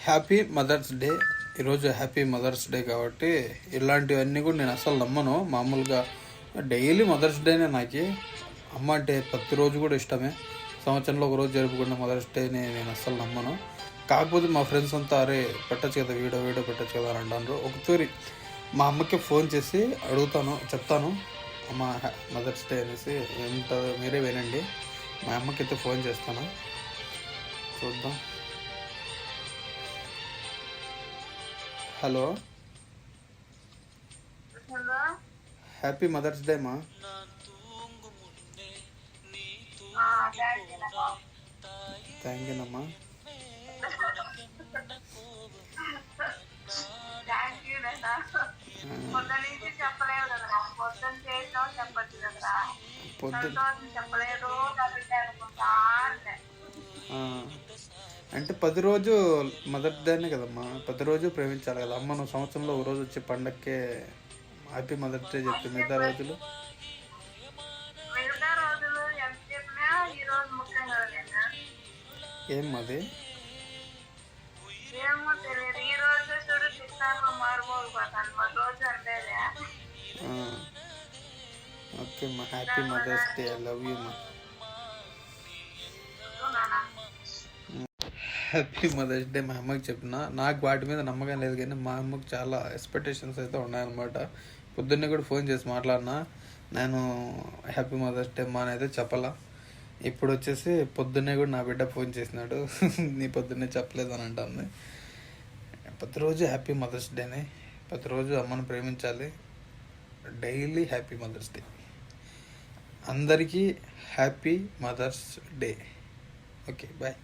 Happy mother's day. ఈరోజు happy mother's day కాబట్టి ఇలాంటివన్నీ కూడా నేను అసలు నమ్మను. మామూలుగా డైలీ మదర్స్ డేనే నాకు. అమ్మ అంటే ప్రతిరోజు కూడా ఇష్టమే. సంవత్సరంలో ఒకరోజు జరుపుకున్న మదర్స్ డేని నేను అస్సలు నమ్మను. కాకపోతే మా ఫ్రెండ్స్ అంతా అరే పెట్టచ్చు కదా, వీడియో పెట్టచ్చు కదా అని అంటారు. ఒకసారి మా అమ్మకి ఫోన్ చేసి అడుగుతాను, చెప్తాను అమ్మ మదర్స్ డే అనేసి. ఎంత మీరే వినండి. మా అమ్మకి అయితే ఫోన్ చేస్తాను, చూద్దాం. హలో, హ్యాపీ మదర్స్ డే మా. థ్యాంక్ యూ అమ్మా. అంటే 10 రోజు మదర్స్ డేనే కదమ్మా, 10 రోజు ప్రేమించాలి కదా అమ్మ. నువ్వు సంవత్సరంలో ఒక రోజు వచ్చే పండక్కే హ్యాపీ మదర్స్ డే చెప్తే మిగతా రోజులు ఏం అది? ఓకే అమ్మా, happy mother's day. I love you మా. హ్యాపీ మదర్స్ డే మా అమ్మకి చెప్పిన. నాకు వాటి మీద నమ్మకం లేదు, కానీ మా అమ్మకి చాలా ఎక్స్పెక్టేషన్స్ అయితే ఉన్నాయన్నమాట. పొద్దున్నే కూడా ఫోన్ చేసి మాట్లాడినా. నేను హ్యాపీ మదర్స్ డే మా అని అయితే చెప్పాలా. ఇప్పుడు వచ్చేసి పొద్దున్నే కూడా నా బిడ్డ ఫోన్ చేసినాడు, నీ పొద్దున్నే చెప్పలేదు అని అంటుంది. ప్రతిరోజు హ్యాపీ మదర్స్ డేనే. ప్రతిరోజు అమ్మను ప్రేమించాలి. Daily happy mother's day. అందరికీ happy mother's day. Okay, bye.